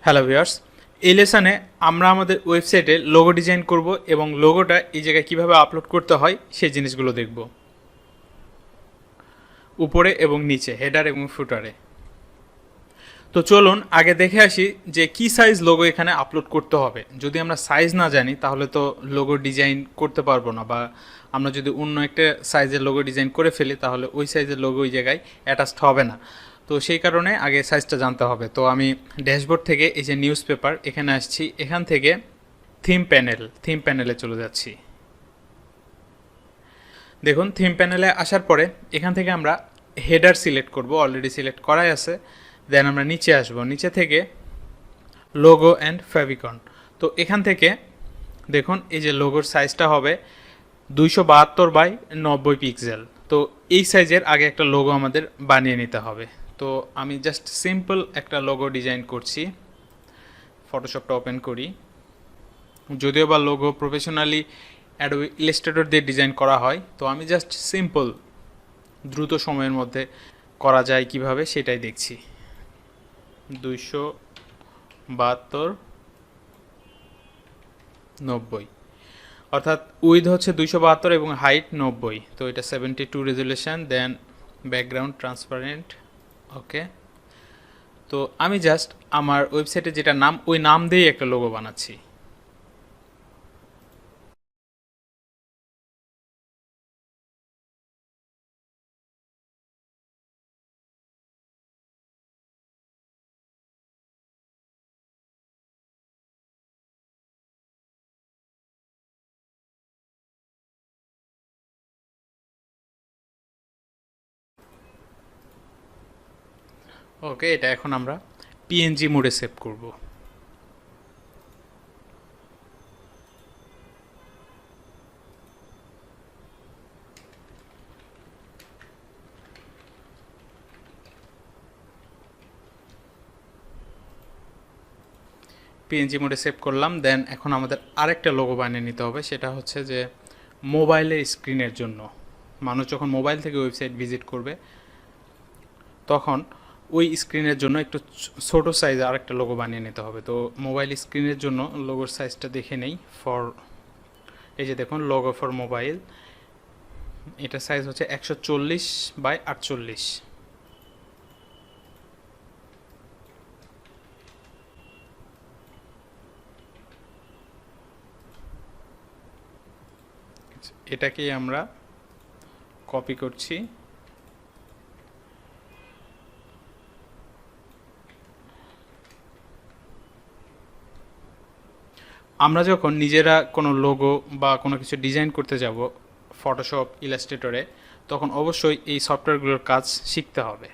Hello viewers, এই লেসনে আমরা আমাদের ওয়েবসাইটে লোগো ডিজাইন করব এবং লোগোটা এই জায়গায় কিভাবে আপলোড করতে হয় সেই জিনিসগুলো দেখব। উপরে এবং নিচে, হেডার এবং ফুটারে। তো চলুন আগে দেখে আসি যে কি সাইজ লোগো এখানে আপলোড করতে হবে। যদি আমরা সাইজ না জানি তাহলে তো লোগো ডিজাইন করতে পারবো না, বা আমরা যদি অন্য একটা সাইজের লোগো ডিজাইন করে ফেলি তাহলে ওই সাইজের লোগো ওই জায়গায় অ্যাটাচড হবে না। তো সেই কারণে আগে সাইজটা জানতে হবে। তো আমি ড্যাশবোর্ড থেকে এই যে নিউজ পেপার এখানে আসছি, এখান থেকে থিম প্যানেলে চলে যাচ্ছি। দেখুন থিম প্যানেলে আসার পরে এখান থেকে আমরা হেডার সিলেক্ট করব, অলরেডি সিলেক্ট করাই আছে। দেন আমরা নিচে আসব, নিচে থেকে লোগো অ্যান্ড ফেভিকন। তো এখান থেকে দেখুন এই যে লোগোর সাইজটা হবে 272 বাই 90 পিক্সেল। তো এই সাইজের আগে একটা লোগো আমাদের বানিয়ে নিতে হবে। তো আমি জাস্ট সিম্পল একটা লোগো ডিজাইন করছি। ফটোশপটা ওপেন করি। যদিও বা লোগো প্রফেশনালি অ্যাডোবি ইলাস্ট্রেটর দিয়ে ডিজাইন করা হয়, তো আমি জাস্ট সিম্পল দ্রুত সময়ের মধ্যে করা যায় কিভাবে সেটাই দেখছি। 272/90, অর্থাৎ উইথ হচ্ছে 272 এবং হাইট 90। তো এটা 72 রেজুলেশন। দেন ব্যাকগ্রাউন্ড ট্রান্সপারেন্ট। ওকে। তো আমি জাস্ট আমার ওয়েবসাইটে যেটা নাম ওই নাম দিয়েই একটা লোগো বানাচ্ছি। ওকে, এটা এখন আমরা পিএনজি মোডে সেভ করব। পিএনজি মোডে সেভ করলাম। দেন এখন আমাদের আরেকটা লোগো বানিয়ে নিতে হবে, সেটা হচ্ছে যে মোবাইলের স্ক্রিনের জন্য। মানুষ যখন মোবাইল থেকে ওয়েবসাইট ভিজিট করবে তখন ওই স্ক্রিনের জন্য একটু ছোট সাইজে আরেকটা লোগো বানিয়ে নিতে হবে। তো মোবাইল স্ক্রিনের জন্য লোগোর সাইজটা দেখে নেই। এই যে দেখুন লোগো ফর মোবাইল, এটা সাইজ হচ্ছে 140/48। এটাকেই আমরা কপি করছি। আমরা যখন নিজেরা কোনো লোগো বা কোনো কিছু ডিজাইন করতে যাব ফটোশপ ইলাস্ট্রেটরে, তখন অবশ্যই এই সফটওয়্যারগুলোর কাজ শিখতে হবে।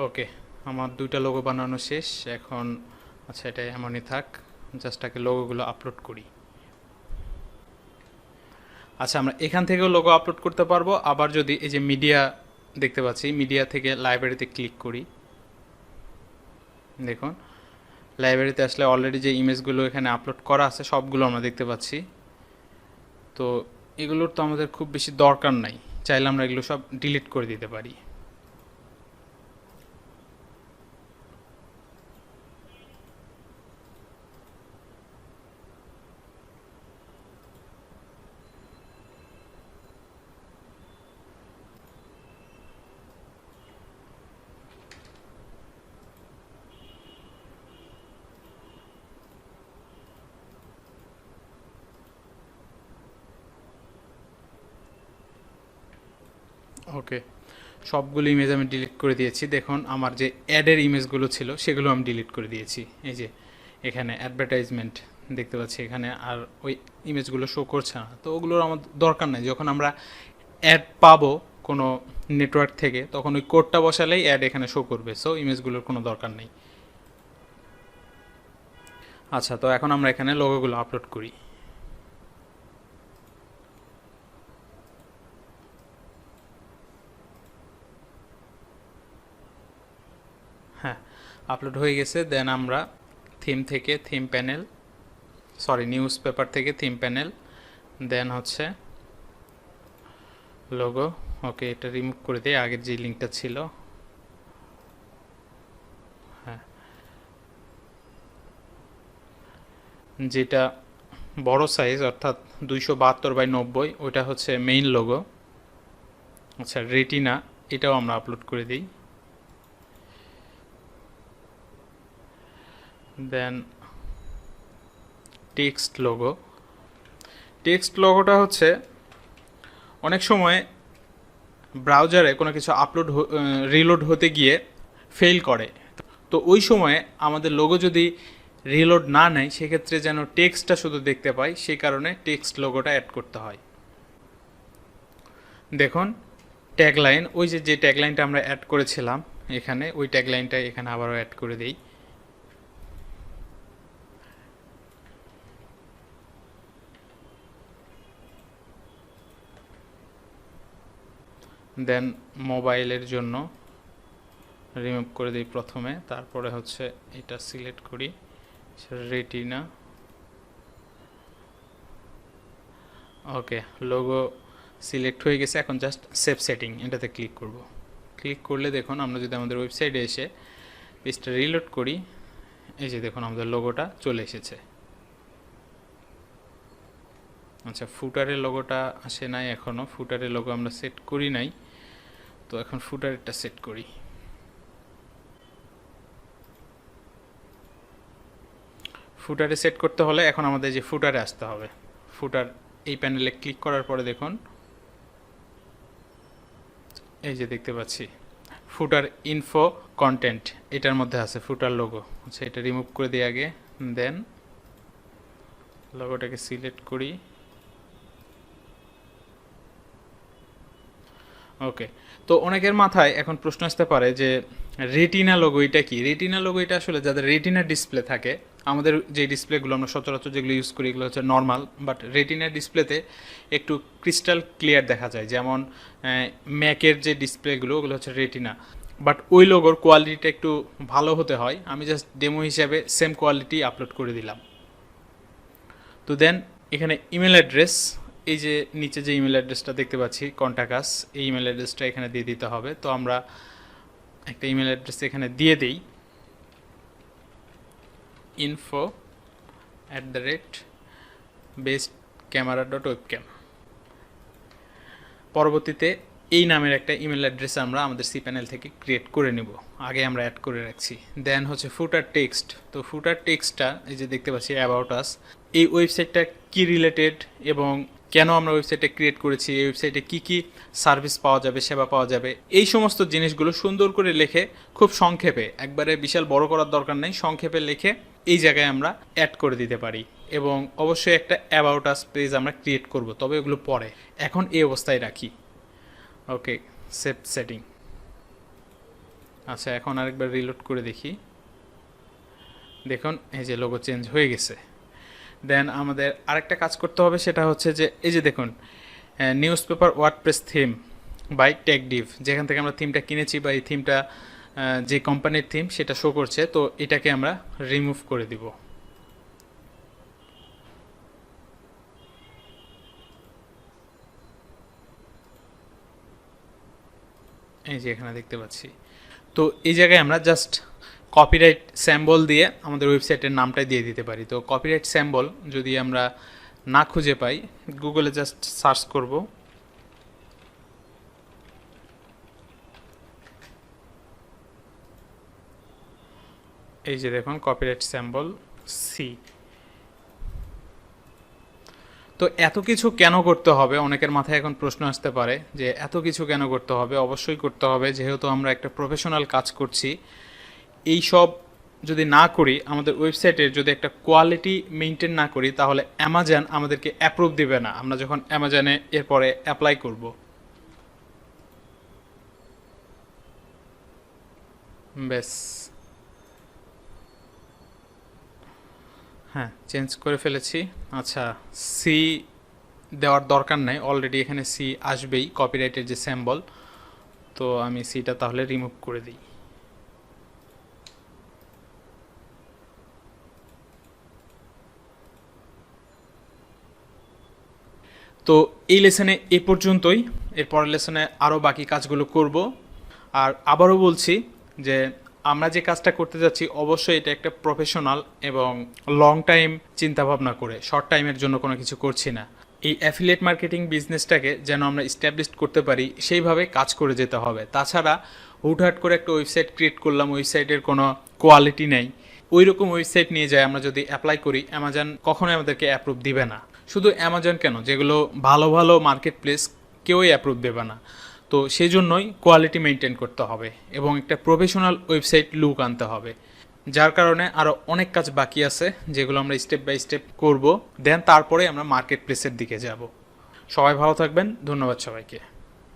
ওকে, আমার দুইটা লোগো বানানো শেষ এখন। আচ্ছা, এটা এমনই থাক, জাস্ট আগে লোগোগুলো আপলোড করি। আচ্ছা, আমরা এখান থেকেও লোগো আপলোড করতে পারবো। আবার যদি এই যে মিডিয়া দেখতে পাচ্ছি, মিডিয়া থেকে লাইব্রেরিতে ক্লিক করি, দেখুন লাইব্রেরিতে আসলে অলরেডি যে ইমেজগুলো এখানে আপলোড করা আছে সবগুলো আমরা দেখতে পাচ্ছি। তো এগুলোর তো আমাদের খুব বেশি দরকার নাই, চাইলে আমরা এগুলো সব ডিলিট করে দিতে পারি। ওকে, সবগুলো ইমেজ আমি ডিলিট করে দিয়েছি। দেখুন আমার যে অ্যাডের ইমেজগুলো ছিল সেগুলো আমি ডিলিট করে দিয়েছি। এই যে এখানে অ্যাডভার্টাইজমেন্ট দেখতে পাচ্ছি, এখানে আর ওই ইমেজগুলো শো করছে না। তো ওগুলোর আমার দরকার নাই। যখন আমরা অ্যাড পাবো কোনো নেটওয়ার্ক থেকে তখন ওই কোডটা বসালেই অ্যাড এখানে শো করবে। সো ইমেজগুলোর কোনো দরকার নেই। আচ্ছা, তো এখন আমরা এখানে লোগোগুলো আপলোড করি। হ্যাঁ, আপলোড হয়ে গেছে। দেন আমরা থিম থেকে theme panel, sorry news paper থেকে থিম প্যানেল, দেন হচ্ছে লোগো। ওকে, এটা রিমুভ করে দিই, আগের যে লিঙ্কটা ছিল। হ্যাঁ, যেটা বড় সাইজ অর্থাৎ 272/90, ওইটা হচ্ছে মেইন লোগো। আচ্ছা, রেটিনা এটাও আমরা আপলোড করে দিই। দেন টেক্সট লোগো। টেক্সট লোগোটা হচ্ছে অনেক সময় ব্রাউজারে কোনো কিছু আপলোড রিলোড হতে গিয়ে ফেল করে। তো ওই সময়ে আমাদের লোগো যদি রিলোড না নেয়, সেক্ষেত্রে যেন টেক্সটটা শুধু দেখতে পাই, সেই কারণে টেক্সট লোগোটা অ্যাড করতে হয়। দেখুন ট্যাগলাইন, ওই যে ট্যাগলাইনটা আমরা অ্যাড করেছিলাম এখানে, ওই ট্যাগলাইনটা এখানে আবারও অ্যাড করে দিই। দেন মোবাইলের জন্য রিমুভ করে দিই প্রথমে, তারপরে হচ্ছে এটা সিলেক্ট করি, রেটিনা। ওকে, লোগো সিলেক্ট হয়ে গেছে। এখন জাস্ট সেভ সেটিং, এটাতে ক্লিক করব। ক্লিক করলে দেখুন, আমরা যদি আমাদের ওয়েবসাইটে এসে পেজটা রিলোড করি, এই যে দেখুন আমাদের লোগোটা চলে এসেছে। আচ্ছা, ফুটারের লোগোটা আসে নাই এখনও, ফুটারের লোগো আমরা সেট করি নাই, তো এখন ফুটারেরটা সেট করি। ফুটারে সেট করতে হলে এখন আমাদের যে ফুটারে আসতে হবে। ফুটার এই প্যানেলে ক্লিক করার পরে দেখুন, এই যে দেখতে পাচ্ছি ফুটার ইনফো কন্টেন্ট, এটার মধ্যে আছে ফুটার লোগো। আচ্ছা, এটা রিমুভ করে দিই আগে, দেন লোগোটাকে সিলেক্ট করি। ওকে, তো অনেকের মাথায় এখন প্রশ্ন আসতে পারে যে রেটিনা লোগো এটা কি? রেটিনা লোগো এটা আসলে যাদের রেটিনা ডিসপ্লে থাকে, আমাদের যে ডিসপ্লেগুলো আমরা সচরাচর যেগুলো ইউজ করি এগুলো হচ্ছে নর্মাল, বাট রেটিনা ডিসপ্লেতে একটু ক্রিস্টাল ক্লিয়ার দেখা যায়, যেমন ম্যাকের যে ডিসপ্লেগুলো ওগুলো হচ্ছে রেটিনা, বাট ওই লোগোর কোয়ালিটিটা একটু ভালো হতে হয়। আমি জাস্ট ডেমো হিসাবে সেম কোয়ালিটি আপলোড করে দিলাম। তো দেন এখানে ইমেল অ্যাড্রেস, এই যে নিচে যে ইমেল অ্যাড্রেসটা দেখতে পাচ্ছি কন্টাকাস, এই ইমেল অ্যাড্রেসটা এখানে দিয়ে দিতে হবে। তো আমরা একটা ইমেল অ্যাড্রেস এখানে দিয়ে দিই, info@bestcamera.webcam। পরবর্তীতে এই নামের একটা ইমেল অ্যাড্রেস আমরা আমাদের সি প্যানেল থেকে ক্রিয়েট করে নিব, আগে আমরা অ্যাড করে রাখছি। দেন হচ্ছে ফুটার টেক্সট। তো ফুটার টেক্সটটা এই যে দেখতে পাচ্ছি অ্যাবাউট আস, এই ওয়েবসাইটটা কি রিলেটেড এবং কেন আমরা ওয়েবসাইটটা ক্রিয়েট করেছি, এই ওয়েবসাইটে কী কী সার্ভিস পাওয়া যাবে, সেবা পাওয়া যাবে, এই সমস্ত জিনিসগুলো সুন্দর করে লিখে খুব সংক্ষেপে, একবারে বিশাল বড় করার দরকার নেই, সংক্ষেপে লিখে এই জায়গায় আমরা অ্যাড করে দিতে পারি। এবং অবশ্যই একটা অ্যাবাউট আস পেজ আমরা ক্রিয়েট করব, তবে এগুলো পরে, এখন এই অবস্থায় রাখি। ওকে, সেভ সেটিং। আচ্ছা, এখন আরেকবার রিলোড করে দেখি, দেখুন এই যে লোগো চেঞ্জ হয়ে গেছে। দেন আমাদের আরেকটা কাজ করতে হবে, সেটা হচ্ছে যে এই যে দেখুন newspaper WordPress theme by TechDiv, যেখান থেকে আমরা থিমটা কিনেছি বা এই থিমটা যে কোম্পানির থিম সেটা শো করছে, তো এটাকে আমরা রিমুভ করে দিব। এই যে এখানে দেখতে পাচ্ছি। তো এই জায়গায় আমরা জাস্ট কপিরাইট স্যাম্বল দিয়ে আমাদের ওয়েবসাইটের নামটাই দিয়ে দিতে পারি। তো কপিরাইট স্যাম্বল যদি আমরা না খুঁজে পাই, গুগলে জাস্ট সার্চ করব, এই যে দেখুন কপিরাইট স্যাম্বল সি। তো এত কিছু কেন করতে হবে, অনেকের মাথায় এখন প্রশ্ন আসতে পারে যে এত কিছু কেন করতে হবে। অবশ্যই করতে হবে, যেহেতু আমরা একটা প্রফেশনাল কাজ করছি। এই সব যদি না করি, আমাদের ওয়েবসাইটের যদি একটা কোয়ালিটি মেনটেন না করি, তাহলে অ্যামাজন আমাদেরকে অ্যাপ্রুভ দেবে না আমরা যখন অ্যামাজনে এরপরে অ্যাপ্লাই করব। ব্যাস, হ্যাঁ চেঞ্জ করে ফেলেছি। আচ্ছা, সি দেওয়ার দরকার নাই, অলরেডি এখানে সি আসবেই কপিরাইটের যে স্যাম্বল। তো আমি সিটা তাহলে রিমুভ করে দিই। তো এই লেসনে এ পর্যন্তই, এর পরের লেসনে আরও বাকি কাজগুলো করব। আর আবারও বলছি যে আমরা যে কাজটা করতে যাচ্ছি অবশ্যই এটা একটা প্রফেশনাল এবং লং টাইম চিন্তাভাবনা করে, শর্ট টাইমের জন্য কোনো কিছু করছি না। এই অ্যাফিলিয়েট মার্কেটিং বিজনেসটাকে যেন আমরা স্ট্যাবলিশ করতে পারি সেইভাবে কাজ করে যেতে হবে। তাছাড়া হুটহাট করে একটা ওয়েবসাইট ক্রিয়েট করলাম, ওয়েবসাইটের কোনো কোয়ালিটি নেই, ওই রকম ওয়েবসাইট নিয়ে যায় আমরা যদি অ্যাপ্লাই করি, অ্যামাজন কখনোই আমাদেরকে অ্যাপ্রুভ দিবে না। শুধু অ্যামাজন কেন, যেগুলো ভালো ভালো মার্কেট প্লেস কেউই অ্যাপ্রুভ দেবে না। তো সেই জন্যই কোয়ালিটি মেনটেন করতে হবে এবং একটা প্রফেশনাল ওয়েবসাইট লুক আনতে হবে। যার কারণে আরও অনেক কাজ বাকি আছে যেগুলো আমরা স্টেপ বাই স্টেপ করব, দেন তারপরে আমরা মার্কেট প্লেসের দিকে যাব। সবাই ভালো থাকবেন, ধন্যবাদ সবাইকে।